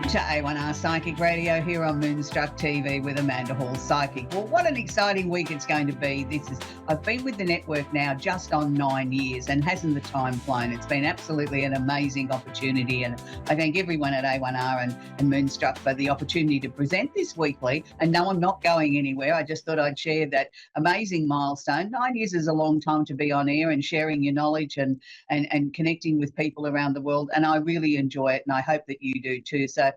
to A1R Psychic Radio here on Moonstruck TV with Amanda Hall Psychic. Well, what an exciting week it's going to be. I've been with the network now just on 9 years, and hasn't the time flown? It's been absolutely an amazing opportunity, and I thank everyone at A1R and Moonstruck for the opportunity to present this weekly. And no, I'm not going anywhere. I just thought I'd share that amazing milestone. 9 years is a long time to be on air and sharing your knowledge and connecting with people around the world, and I really enjoy it, and I hope that you do too. So,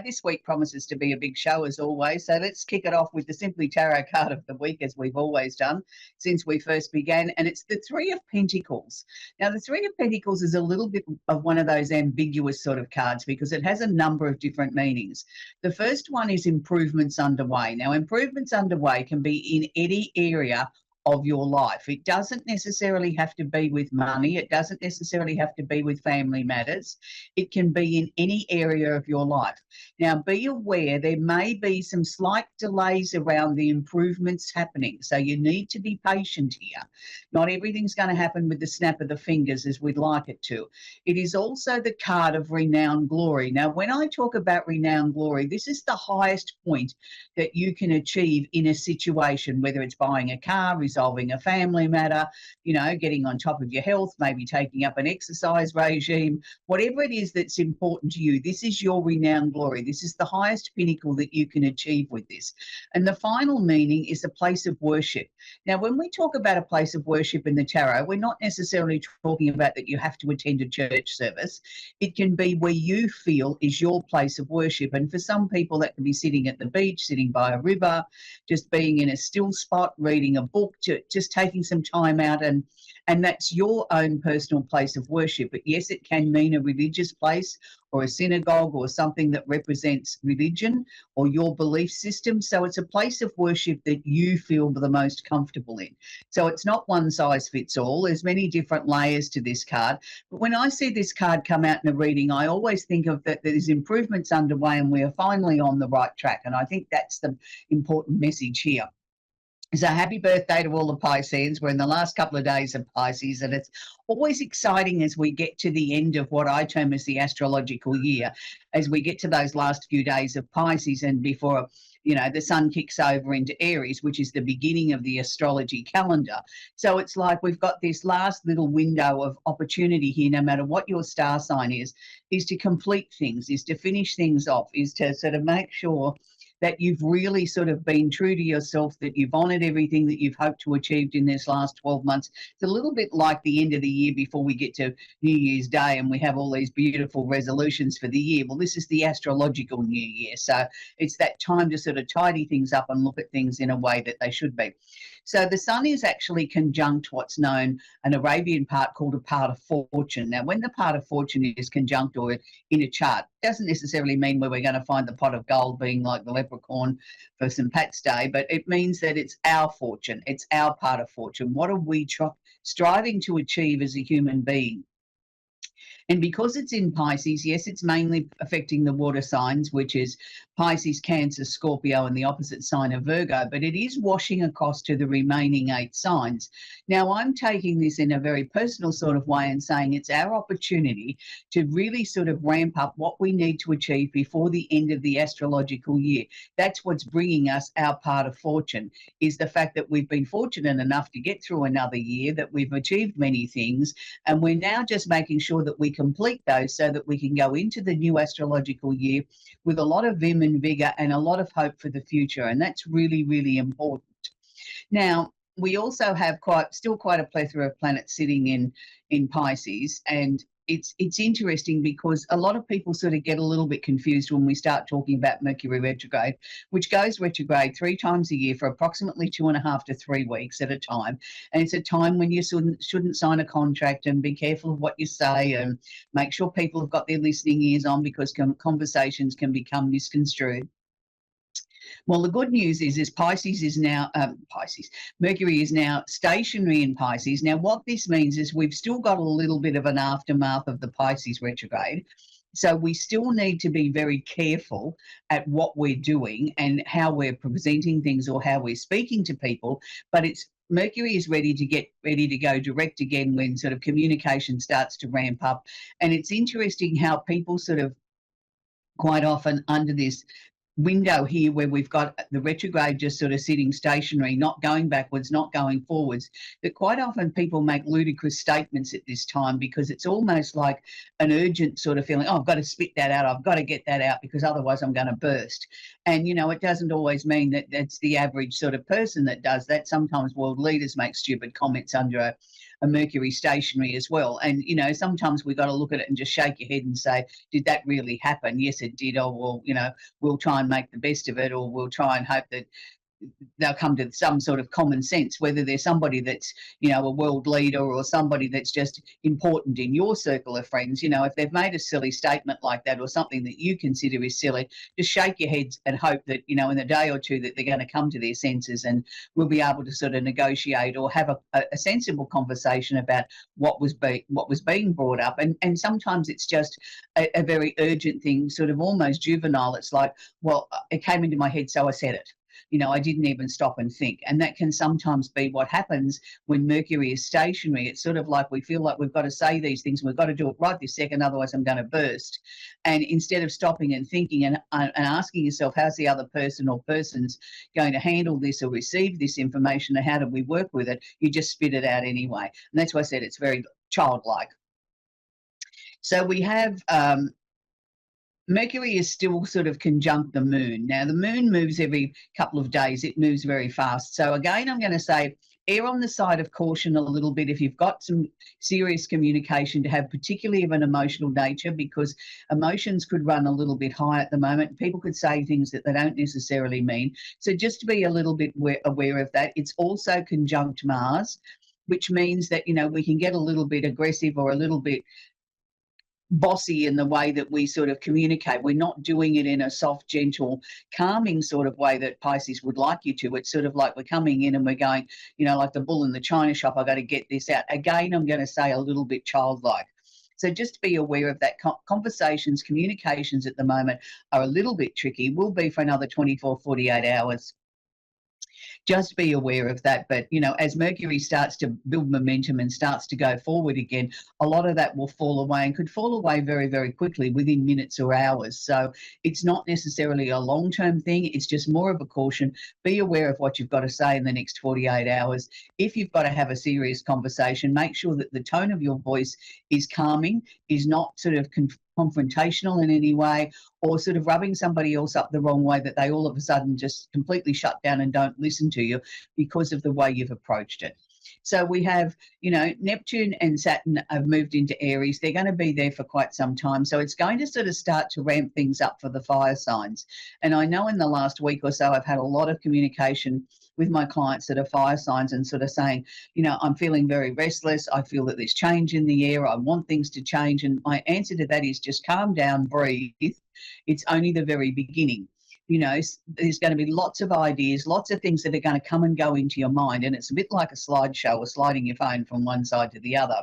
this week promises to be a big show as always. So let's kick it off with the Simply Tarot card of the week, as we've always done since we first began, and it's the Three of Pentacles. Now, the Three of Pentacles is a little bit of one of those ambiguous sort of cards because it has a number of different meanings. The first one is improvements underway. Now, improvements underway can be in any area of your life. It doesn't necessarily have to be with money. It doesn't necessarily have to be with family matters. It can be in any area of your life. Now, be aware there may be some slight delays around the improvements happening. So you need to be patient here. Not everything's going to happen with the snap of the fingers as we'd like it to. It is also the card of renowned glory. Now, when I talk about renowned glory, this is the highest point that you can achieve in a situation, whether it's buying a car, resolving a family matter, getting on top of your health, maybe taking up an exercise regime, whatever it is that's important to you. This is your renowned glory. This is the highest pinnacle that you can achieve with this. And the final meaning is a place of worship. Now, when we talk about a place of worship in the tarot, we're not necessarily talking about that you have to attend a church service. It can be where you feel is your place of worship. And for some people, that can be sitting at the beach, sitting by a river, just being in a still spot, reading a book, just taking some time out, and that's your own personal place of worship. But yes, it can mean a religious place or a synagogue or something that represents religion or your belief system. So it's a place of worship that you feel the most comfortable in. So it's not one size fits all. There's many different layers to this card. But when I see this card come out in a reading, I always think of that there's improvements underway and we are finally on the right track. And I think that's the important message here. So happy birthday to all the Pisceans. We're in the last couple of days of Pisces, and it's always exciting as we get to the end of what I term as the astrological year, as we get to those last few days of Pisces and before the sun kicks over into Aries, which is the beginning of the astrology calendar. So it's like we've got this last little window of opportunity here, no matter what your star sign is to complete things, is to finish things off, is to sort of make sure that you've really sort of been true to yourself, that you've honoured everything that you've hoped to achieve in this last 12 months. It's a little bit like the end of the year before we get to New Year's Day and we have all these beautiful resolutions for the year. Well, this is the astrological New Year. So it's that time to sort of tidy things up and look at things in a way that they should be. So the sun is actually conjunct what's known an Arabian part called a part of fortune. Now, when the part of fortune is conjunct or in a chart, it doesn't necessarily mean where we're going to find the pot of gold being like the leprechaun for St. Pat's Day, but it means that it's our fortune. It's our part of fortune. What are we striving to achieve as a human being? And because it's in Pisces, yes, it's mainly affecting the water signs, which is Pisces, Cancer, Scorpio, and the opposite sign of Virgo, but it is washing across to the remaining 8 signs. Now, I'm taking this in a very personal sort of way and saying it's our opportunity to really sort of ramp up what we need to achieve before the end of the astrological year. That's what's bringing us our part of fortune, is the fact that we've been fortunate enough to get through another year, that we've achieved many things, and we're now just making sure that we complete those so that we can go into the new astrological year with a lot of vim and vigor and a lot of hope for the future. And that's really, really important. Now, we also have still quite a plethora of planets sitting in Pisces, and it's interesting because a lot of people sort of get a little bit confused when we start talking about Mercury retrograde, which goes retrograde 3 times a year for approximately 2.5 to 3 weeks at a time. And it's a time when you shouldn't sign a contract, and be careful of what you say and make sure people have got their listening ears on, because conversations can become misconstrued. Well, the good news is Pisces is now, Mercury is now stationary in Pisces. Now, what this means is we've still got a little bit of an aftermath of the Pisces retrograde. So we still need to be very careful at what we're doing and how we're presenting things or how we're speaking to people. But Mercury is ready to go direct again when sort of communication starts to ramp up. And it's interesting how people sort of quite often under this window here where we've got the retrograde just sort of sitting stationary, not going backwards, not going forwards, that quite often people make ludicrous statements at this time because it's almost like an urgent sort of feeling, oh, I've got to spit that out, I've got to get that out because otherwise I'm going to burst. And, it doesn't always mean that that's the average sort of person that does that. Sometimes world leaders make stupid comments under a Mercury stationary as well. And, sometimes we've got to look at it and just shake your head and say, did that really happen? Yes, it did. Or, well, we'll try and make the best of it, or we'll try and hope that they'll come to some sort of common sense, whether they're somebody that's, a world leader or somebody that's just important in your circle of friends. If they've made a silly statement like that or something that you consider is silly, just shake your heads and hope that, in a day or two that they're going to come to their senses and we'll be able to sort of negotiate or have a sensible conversation about what was being brought up. And sometimes it's just a very urgent thing, sort of almost juvenile. It's like, well, it came into my head, so I said it. I didn't even stop and think. And that can sometimes be what happens when Mercury is stationary. It's sort of like we feel like we've got to say these things, we've got to do it right this second, otherwise I'm going to burst. And instead of stopping and thinking and asking yourself, how's the other person or persons going to handle this or receive this information, and how do we work with it, you just spit it out anyway. And that's why I said it's very childlike. So we have Mercury is still sort of conjunct the moon. Now, the moon moves every couple of days. It moves very fast. So again, I'm going to say err on the side of caution a little bit if you've got some serious communication to have, particularly of an emotional nature, because emotions could run a little bit high at the moment. People could say things that they don't necessarily mean. So just to be a little bit aware of that. It's also conjunct Mars, which means that, we can get a little bit aggressive or a little bit bossy in the way that we sort of communicate. We're not doing it in a soft, gentle, calming sort of way that Pisces would like you to. It's sort of like we're coming in and we're going, like the bull in the china shop, I've got to get this out. Again, I'm going to say a little bit childlike. So just be aware of that. Conversations, communications at the moment are a little bit tricky, will be for another 24, 48 hours. Just be aware of that. But, as Mercury starts to build momentum and starts to go forward again, a lot of that will fall away and could fall away very, very quickly within minutes or hours. So it's not necessarily a long-term thing. It's just more of a caution. Be aware of what you've got to say in the next 48 hours. If you've got to have a serious conversation, make sure that the tone of your voice is calming, is not sort of confrontational in any way, or sort of rubbing somebody else up the wrong way, that they all of a sudden just completely shut down and don't listen to you because of the way you've approached it. So we have, Neptune and Saturn have moved into Aries. They're going to be there for quite some time. So it's going to sort of start to ramp things up for the fire signs. And I know in the last week or so, I've had a lot of communication with my clients that are fire signs and sort of saying, I'm feeling very restless. I feel that there's change in the air. I want things to change. And my answer to that is just calm down, breathe. It's only the very beginning. There's going to be lots of ideas, lots of things that are going to come and go into your mind. And it's a bit like a slideshow or sliding your phone from one side to the other,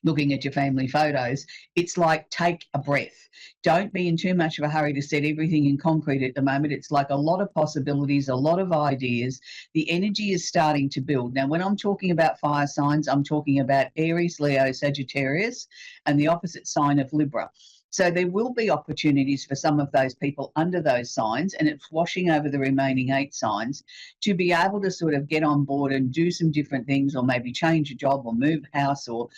looking at your family photos. It's like, take a breath. Don't be in too much of a hurry to set everything in concrete at the moment. It's like a lot of possibilities, a lot of ideas. The energy is starting to build. Now, when I'm talking about fire signs, I'm talking about Aries, Leo, Sagittarius, and the opposite sign of Libra. So there will be opportunities for some of those people under those signs, and it's washing over the remaining 8 signs to be able to sort of get on board and do some different things, or maybe change a job or move house, or,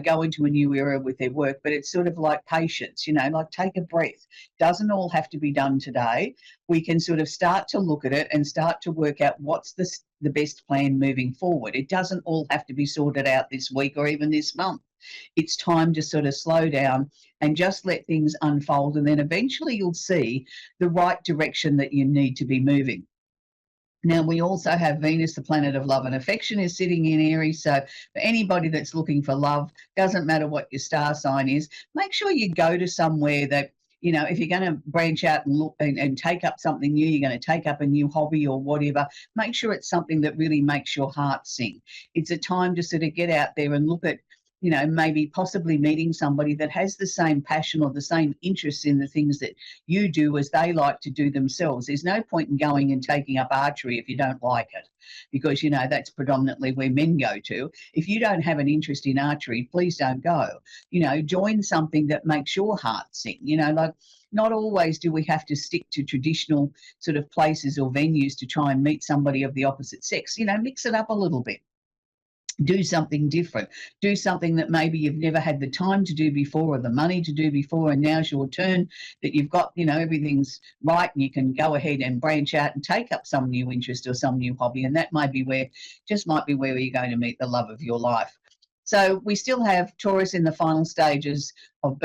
go into a new era with their work. But it's sort of like patience, like take a breath. Doesn't all have to be done today. We can sort of start to look at it and start to work out what's the best plan moving forward. It doesn't all have to be sorted out this week or even this month. It's time to sort of slow down and just let things unfold, and then eventually you'll see the right direction that you need to be moving. Now, we also have Venus, the planet of love and affection, is sitting in Aries. So for anybody that's looking for love, doesn't matter what your star sign is, make sure you go to somewhere that, if you're going to branch out and look and take up something new, you're going to take up a new hobby or whatever, make sure it's something that really makes your heart sing. It's a time to sort of get out there and look at, maybe possibly meeting somebody that has the same passion or the same interests in the things that you do as they like to do themselves. There's no point in going and taking up archery if you don't like it, because, that's predominantly where men go to. If you don't have an interest in archery, please don't go. Join something that makes your heart sing. Like, not always do we have to stick to traditional sort of places or venues to try and meet somebody of the opposite sex. Mix it up a little bit. Do something different. Do something that maybe you've never had the time to do before or the money to do before, and now's your turn, that you've got, everything's right, and you can go ahead and branch out and take up some new interest or some new hobby, and that might be where you're going to meet the love of your life. So we still have Taurus in the final stages of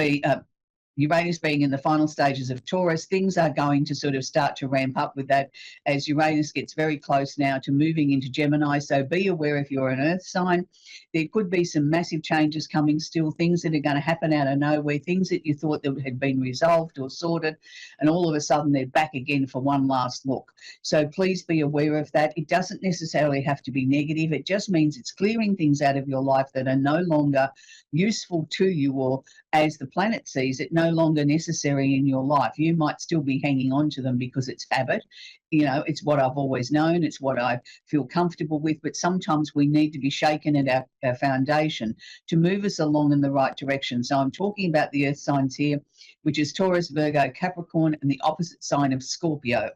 Uranus being in the final stages of Taurus. Things are going to sort of start to ramp up with that as Uranus gets very close now to moving into Gemini. So be aware if you're an earth sign. There could be some massive changes coming still, things that are going to happen out of nowhere, things that you thought that had been resolved or sorted, and all of a sudden they're back again for one last look. So please be aware of that. It doesn't necessarily have to be negative. It just means it's clearing things out of your life that are no longer useful to you, or as the planet sees it, no longer necessary in your life. You might still be hanging on to them because it's habit. It's what I've always known. It's what I feel comfortable with. But sometimes we need to be shaken at our foundation to move us along in the right direction. So I'm talking about the earth signs here, which is Taurus, Virgo, Capricorn, and the opposite sign of Scorpio.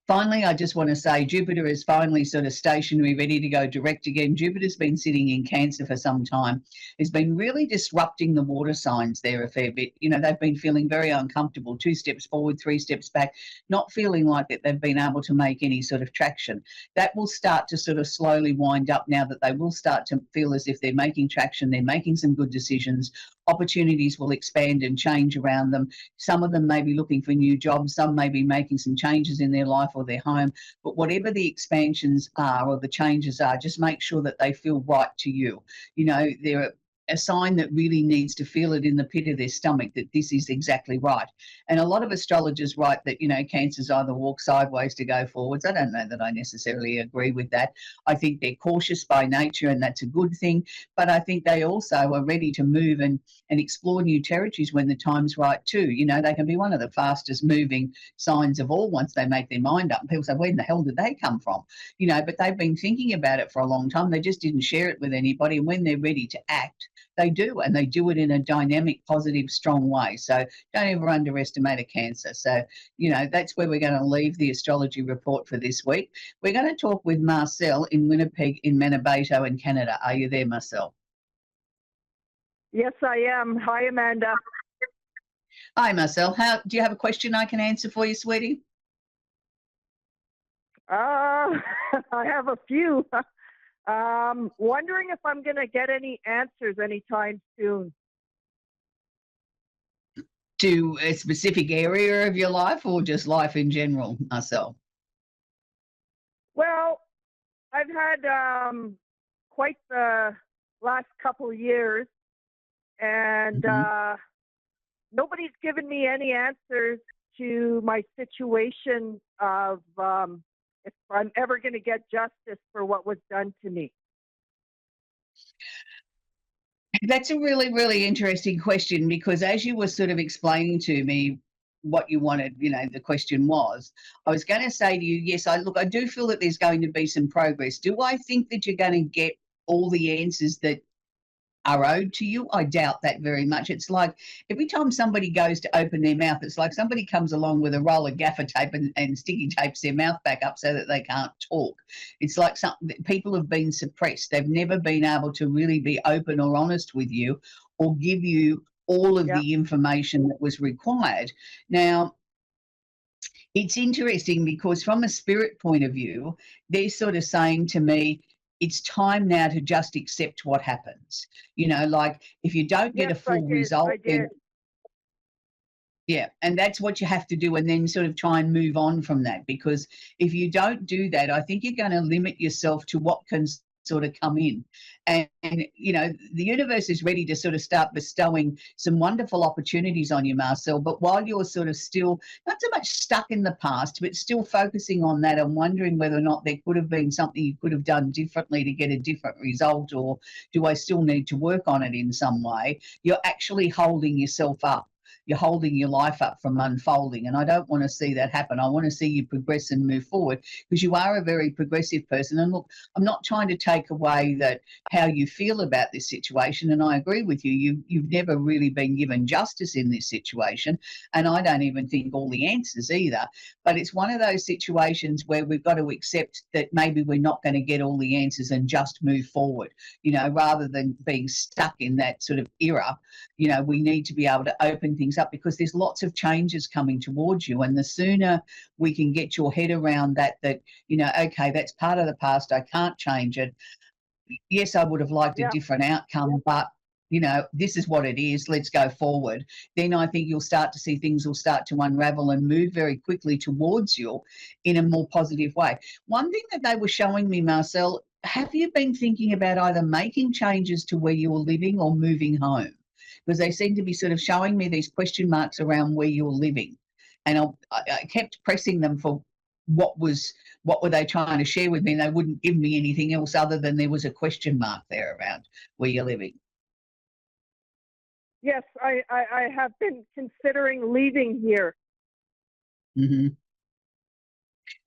Finally, I just want to say Jupiter is finally sort of stationary, ready to go direct again. Jupiter's been sitting in Cancer for some time. It's been really disrupting the water signs there a fair bit. They've been feeling very uncomfortable, 2 steps forward, 3 steps back, not feeling like that they've been able to make any sort of traction. That will start to sort of slowly wind up now that they will start to feel as if they're making traction, they're making some good decisions. Opportunities will expand and change around them. Some of them may be looking for new jobs, some may be making some changes in their life or their home, but whatever the expansions are or the changes are, just make sure that they feel right to you. They're a sign that really needs to feel it in the pit of their stomach that this is exactly right. And a lot of astrologers write that, Cancers either walk sideways to go forwards. I don't know that I necessarily agree with that. I think they're cautious by nature, and that's a good thing. But I think they also are ready to move and explore new territories when the time's right too. They can be one of the fastest moving signs of all once they make their mind up. People say, where the hell did they come from? But they've been thinking about it for a long time. They just didn't share it with anybody. And when they're ready to act, they do, and they do it in a dynamic, positive, strong way. So don't ever underestimate a Cancer. So, that's where we're going to leave the astrology report for this week. We're going to talk with Marcel in Winnipeg in Manabito in Canada. Are you there, Marcel? Yes, I am. Hi, Amanda. Hi, Marcel. Do you have a question I can answer for you, sweetie? I have a few. Wondering if I'm going to get any answers anytime soon. To a specific area of your life, or just life in general, Marcel? Well, I've had quite the last couple of years, and nobody's given me any answers to my situation of if I'm ever going to get justice for what was done to me. That's a really, really interesting question, because as you were sort of explaining to me what you wanted, the question was, I was going to say to you, yes, I do feel that there's going to be some progress. Do I think that you're going to get all the answers that are owed to you? I doubt that very much. It's like every time somebody goes to open their mouth, it's like somebody comes along with a roll of gaffer tape and sticky tapes their mouth back up so that they can't talk. It's like people have been suppressed. They've never been able to really be open or honest with you or give you all of the information that was required. Now, it's interesting because from a spirit point of view, they're sort of saying to me, it's time now to just accept what happens. Like if you don't get a full result, then yeah, and that's what you have to do, and then sort of try and move on from that, because if you don't do that, I think you're going to limit yourself to what can sort of come in. And, you know, the universe is ready to sort of start bestowing some wonderful opportunities on you, Marcel. But while you're sort of still not so much stuck in the past, but still focusing on that and wondering whether or not there could have been something you could have done differently to get a different result, or do I still need to work on it in some way, you're actually holding yourself up. You're holding your life up from unfolding. And I don't want to see that happen. I want to see you progress and move forward, because you are a very progressive person. And look, I'm not trying to take away that how you feel about this situation. And I agree with you. You've never really been given justice in this situation. And I don't even think all the answers either. But it's one of those situations where we've got to accept that maybe we're not going to get all the answers and just move forward, you know, rather than being stuck in that sort of era. You know, we need to be able to open things up, because there's lots of changes coming towards you. And the sooner we can get your head around that, you know, okay, that's part of the past, I can't change it. Yes, I would have liked a different outcome, but you know, this is what it is, let's go forward. Then I think you'll start to see things will start to unravel and move very quickly towards you in a more positive way. One thing that they were showing me, Marcel, have you been thinking about either making changes to where you're living or moving home? Because they seem to be sort of showing me these question marks around where you're living. And I kept pressing them for what were they trying to share with me, and they wouldn't give me anything else other than there was a question mark there around where you're living. Yes, I have been considering leaving here. Mm-hmm.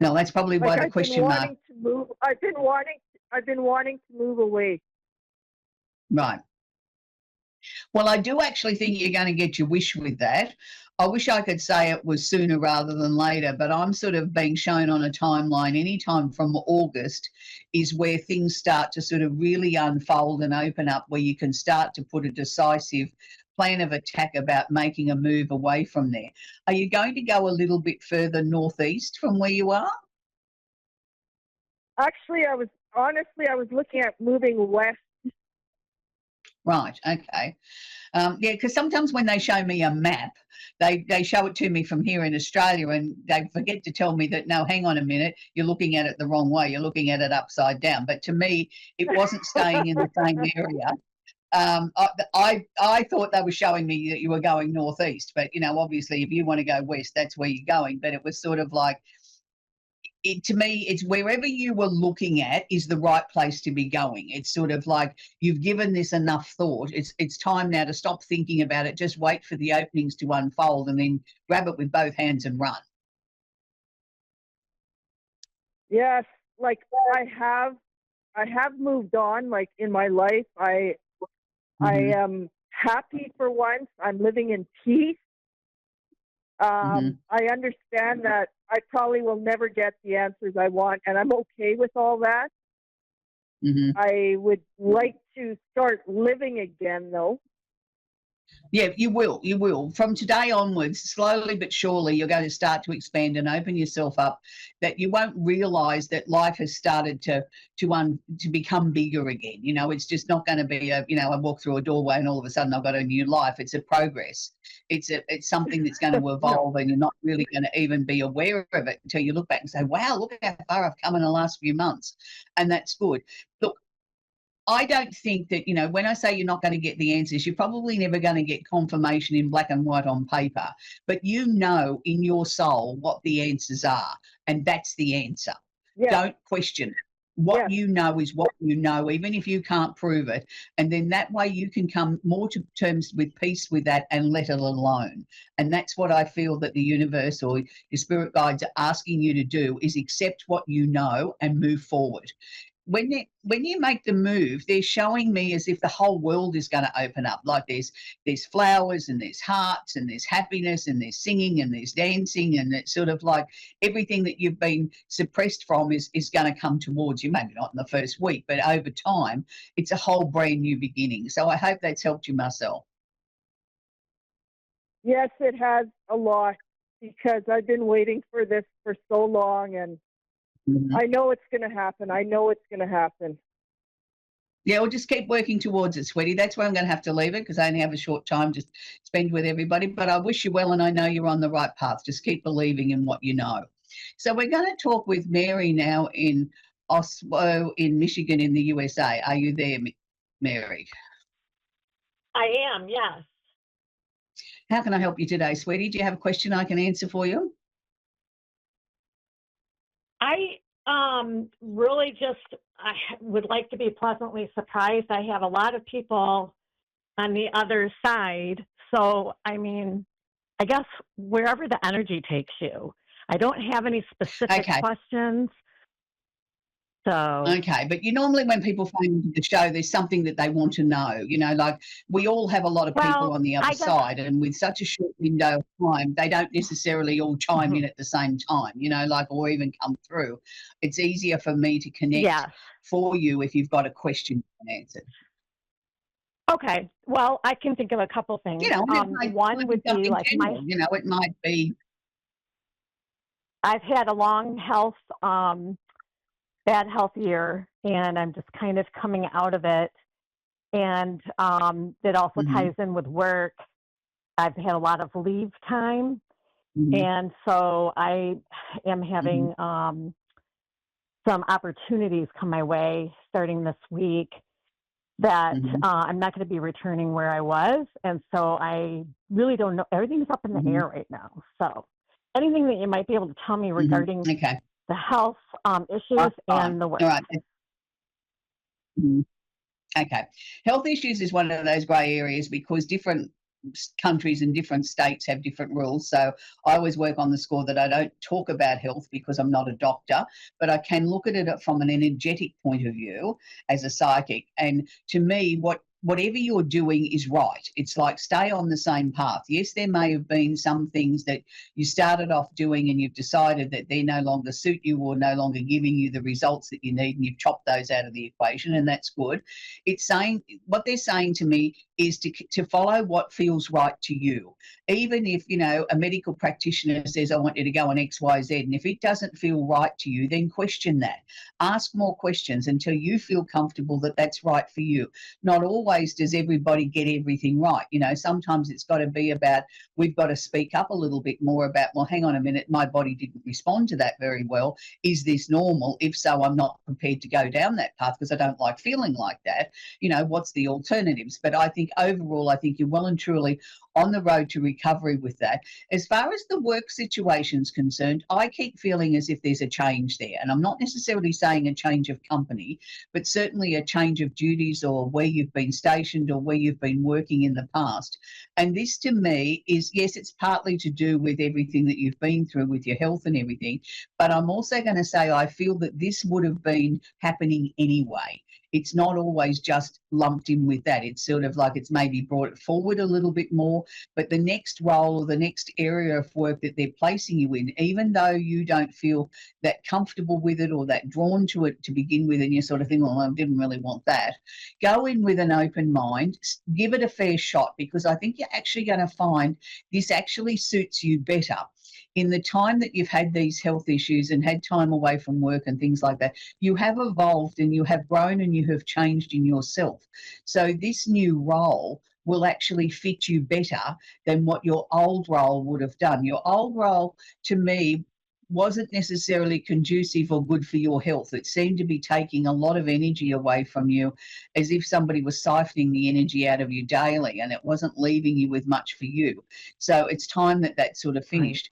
No, that's probably why the question mark. I've been wanting to move away. Right. Well, I do actually think you're going to get your wish with that. I wish I could say it was sooner rather than later, but I'm sort of being shown on a timeline anytime from August is where things start to sort of really unfold and open up, where you can start to put a decisive plan of attack about making a move away from there. Are you going to go a little bit further northeast from where you are? Actually, I was looking at moving west. Right, okay. Yeah, because sometimes when they show me a map, they show it to me from here in Australia, and they forget to tell me that, no, hang on a minute, you're looking at it the wrong way. You're looking at it upside down. But to me, it wasn't staying in the same area. I thought they were showing me that you were going northeast, but, you know, obviously if you want to go west, that's where you're going. But it was sort of like, to me, it's wherever you were looking at is the right place to be going. It's sort of like you've given this enough thought. It's time now to stop thinking about it. Just wait for the openings to unfold and then grab it with both hands and run. Yes, like I have moved on, like in my life. I am happy for once. I'm living in peace. I understand that I probably will never get the answers I want, and I'm okay with all that. I would like to start living again, though. Yeah, you will. You will. From today onwards, slowly but surely, you're going to start to expand and open yourself up, that you won't realise that life has started to become bigger again. You know, it's just not going to be I walk through a doorway and all of a sudden I've got a new life. It's a progress. It's something that's going to evolve, and you're not really going to even be aware of it until you look back and say, wow, look how far I've come in the last few months. And that's good. Look, I don't think that, you know, when I say you're not going to get the answers, you're probably never going to get confirmation in black and white on paper, but you know in your soul what the answers are, and that's the answer. Yeah. Don't question it. What you know is what you know, even if you can't prove it. And then that way you can come more to terms with peace with that and let it alone. And that's what I feel that the universe or your spirit guides are asking you to do, is accept what you know and move forward. When you make the move, they're showing me as if the whole world is going to open up. Like there's flowers and there's hearts and there's happiness and there's singing and there's dancing, and it's sort of like everything that you've been suppressed from is going to come towards you. Maybe not in the first week, but over time, it's a whole brand new beginning. So I hope that's helped you, Marcel. Yes, it has a lot, because I've been waiting for this for so long, and I know it's going to happen. Yeah, we'll just keep working towards it, sweetie. That's where I'm going to have to leave it, because I only have a short time to spend with everybody. But I wish you well, and I know you're on the right path. Just keep believing in what you know. So we're going to talk with Mary now in Oslo in Michigan in the USA. Are you there, Mary? I am, yes. How can I help you today, sweetie? Do you have a question I can answer for you? I really just I would like to be pleasantly surprised. I have a lot of people on the other side. So, I mean, I guess wherever the energy takes you. I don't have any specific Okay. questions. So, Okay, but you normally, when people phone into the show, there's something that they want to know. Like we all have a lot of people well, on the other I guess, side, and with such a short window of time, they don't necessarily all chime mhm, in at the same time, like, or even come through. It's easier for me to connect yes. for you if you've got a question answered. Okay. Well, I can think of a couple things. And it might One be would be something like general, it might be. I've had a long health, bad health year, and I'm just kind of coming out of it. And it also Mhm, ties in with work. I've had a lot of leave time, mhm, and so I am mhm, having some opportunities come my way starting this week that mhm, I'm not going to be returning where I was, and so I really don't know. Everything's up in the mhm, air right now. So anything that you might be able to tell me mhm. regarding Okay. the health All issues right. and the All work. right. Mhm. Okay. Health issues is one of those grey areas because different countries and different states have different rules. So I always work on the score that I don't talk about health because I'm not a doctor, but I can look at it from an energetic point of view as a psychic. And to me, whatever you're doing is right. It's like stay on the same path. Yes, there may have been some things that you started off doing and you've decided that they no longer suit you or no longer giving you the results that you need, and you've chopped those out of the equation, and that's good. It's saying what they're saying to me is to follow what feels right to you. Even if a medical practitioner says, I want you to go on XYZ, and if it doesn't feel right to you, then question that. Ask more questions until you feel comfortable that that's right for you. Not always does everybody get everything right. Sometimes it's got to be about, we've got to speak up a little bit more about, well, hang on a minute, my body didn't respond to that very well. Is this normal? If so, I'm not prepared to go down that path because I don't like feeling like that. What's the alternatives? But I think overall, I think you're well and truly on the road to recovery with that. As far as the work situation is concerned, I keep feeling as if there's a change there. And I'm not necessarily saying a change of company, but certainly a change of duties or where you've been stationed or where you've been working in the past. And this to me is, yes, it's partly to do with everything that you've been through with your health and everything, but I'm also going to say I feel that this would have been happening anyway. It's not always just lumped in with that. It's sort of like it's maybe brought it forward a little bit more, but the next role or the next area of work that they're placing you in, even though you don't feel that comfortable with it or that drawn to it to begin with, and you sort of think, well, I didn't really want that, go in with an open mind, give it a fair shot, because I think you're actually going to find this actually suits you better. In the time that you've had these health issues and had time away from work and things like that, you have evolved and you have grown and you have changed in yourself. So this new role will actually fit you better than what your old role would have done. Your old role, to me, wasn't necessarily conducive or good for your health. It seemed to be taking a lot of energy away from you, as if somebody was siphoning the energy out of you daily, and it wasn't leaving you with much for you. So it's time that that sort of Right. finished.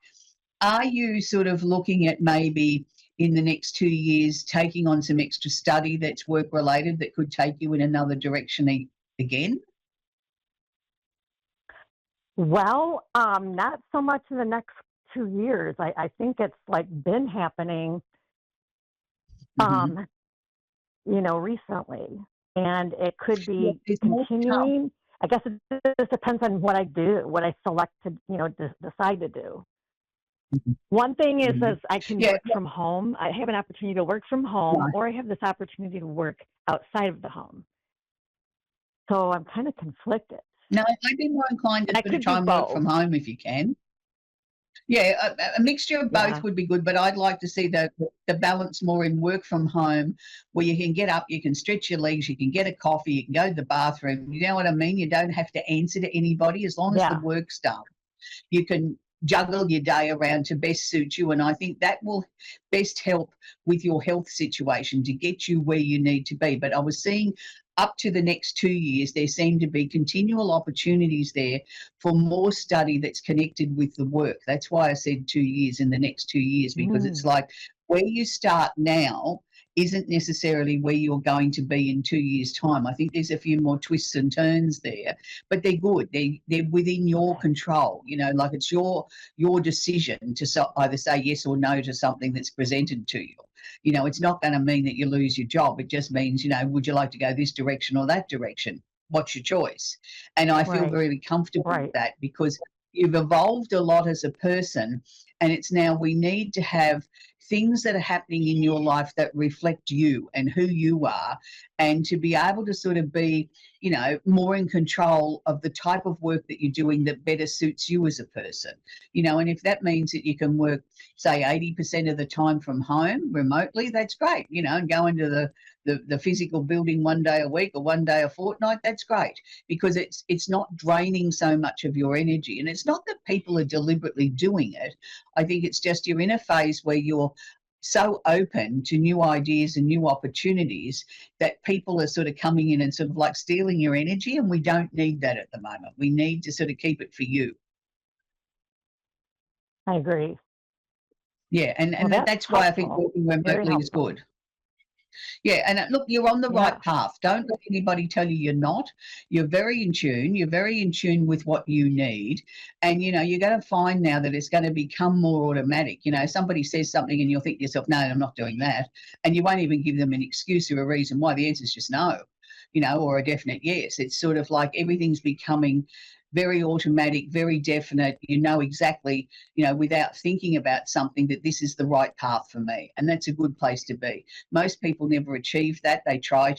Are you sort of looking at maybe in the next 2 years taking on some extra study that's work related that could take you in another direction again? Well, not so much in the next 2 years. I think it's like been happening, Hmm. um, recently, and it could Yeah, be there's more to come. continuing. I guess it just depends on what I do, what I select to, decide to do. Mhm, One thing is, mhm. I can Yeah, work from home. I have an opportunity to work from home, right. or I have this opportunity to work outside of the home. So I'm kind of conflicted. No, I'd be more inclined to I sort of could try do and work both. from home if you can. Yeah, a mixture of both Yeah. would be good, but I'd like to see the balance more in work from home, where you can get up, you can stretch your legs, you can get a coffee, you can go to the bathroom. You know what I mean? You don't have to answer to anybody as long as the Yeah. work's done. You can juggle your day around to best suit you. And I think that will best help with your health situation to get you where you need to be. But I was seeing up to the next 2 years, there seem to be continual opportunities there for more study that's connected with the work. That's why I said 2 years in the next 2 years, because it's like where you start now isn't necessarily where you're going to be in 2 years' time. I think there's a few more twists and turns there, but they're good. They're within your control. You know, like it's your decision to either say yes or no to something that's presented to you. You know, it's not going to mean that you lose your job. It just means, you know, would you like to go this direction or that direction? What's your choice? And I feel really comfortable with that, because you've evolved a lot as a person, and it's now we need to have things that are happening in your life that reflect you and who you are, and to be able to sort of be, you know, more in control of the type of work that you're doing that better suits you as a person. You know, and if that means that you can work, say, 80% of the time from home remotely, that's great, you know, and go into the physical building one day a week or one day a fortnight, that's great, because it's not draining so much of your energy. And it's not that people are deliberately doing it. I think it's just you're in a phase where you're so open to new ideas and new opportunities that people are sort of coming in and sort of like stealing your energy, and we don't need that at the moment. We need to sort of keep it for you. I agree. Yeah, and that's why I think working remotely is good. Yeah, and look, you're on the right path. Don't let anybody tell you you're not. You're very in tune. You're very in tune with what you need. And, you know, you're going to find now that it's going to become more automatic. You know, somebody says something and you'll think to yourself, no, I'm not doing that. And you won't even give them an excuse or a reason why. The answer is just no, you know, or a definite yes. It's sort of like everything's becoming very automatic, very definite. You know exactly, you know, without thinking about something, that this is the right path for me. And that's a good place to be. Most people never achieve that. They try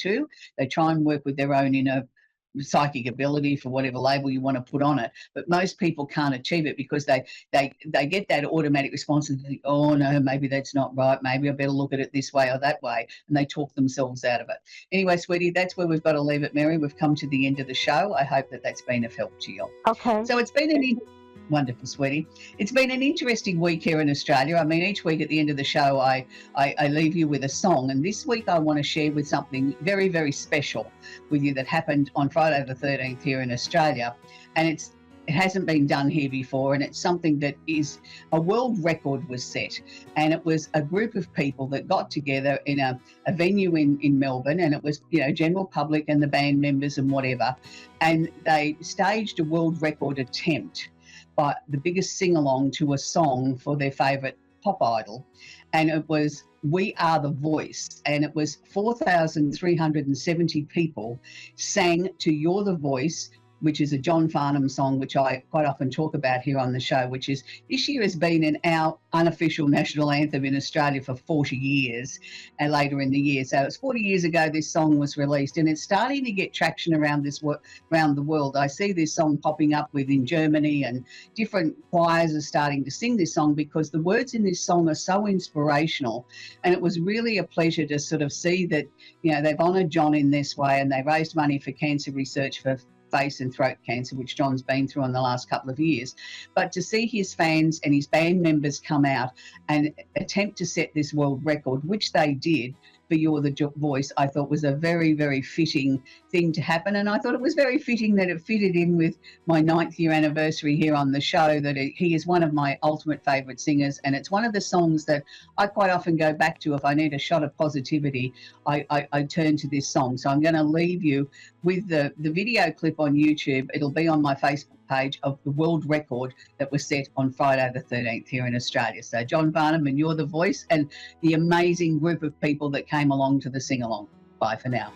and work with their own inner psychic ability, for whatever label you want to put on it. But most people can't achieve it because they get that automatic response and think, oh no, maybe that's not right. Maybe I better look at it this way or that way. And they talk themselves out of it. Anyway, sweetie, that's where we've got to leave it, Mary. We've come to the end of the show. I hope that that's been of help to you. Okay. So it's been wonderful, sweetie. It's been an interesting week here in Australia. I mean, each week at the end of the show, I leave you with a song. And this week I want to share with something very, very special with you that happened on Friday the 13th here in Australia. And it hasn't been done here before, and it's something that is a world record was set. And it was a group of people that got together in a venue in Melbourne, and it was, you know, general public and the band members and whatever. And they staged a world record attempt, by the biggest sing-along to a song for their favourite pop idol. And it was We Are the Voice. And it was 4,370 people sang to You're the Voice, which is a John Farnham song, which I quite often talk about here on the show, which is this year has been our unofficial national anthem in Australia for 40 years and later in the year. So it's 40 years ago this song was released, and it's starting to get traction around the world. I see this song popping up within Germany, and different choirs are starting to sing this song because the words in this song are so inspirational. And it was really a pleasure to sort of see that, you know, they've honoured John in this way, and they raised money for cancer research for face and throat cancer, which John's been through in the last couple of years. But to see his fans and his band members come out and attempt to set this world record, which they did, for You're the Voice, I thought was a very, very fitting thing to happen. And I thought it was very fitting that it fitted in with my 9th year anniversary here on the show, that he is one of my ultimate favourite singers. And it's one of the songs that I quite often go back to if I need a shot of positivity. I turn to this song. So I'm going to leave you with the video clip on YouTube. It'll be on my Facebook page of the world record that was set on Friday the 13th here in Australia. So John Farnham and You're the Voice, and the amazing group of people that came along to the sing-along. Bye for now.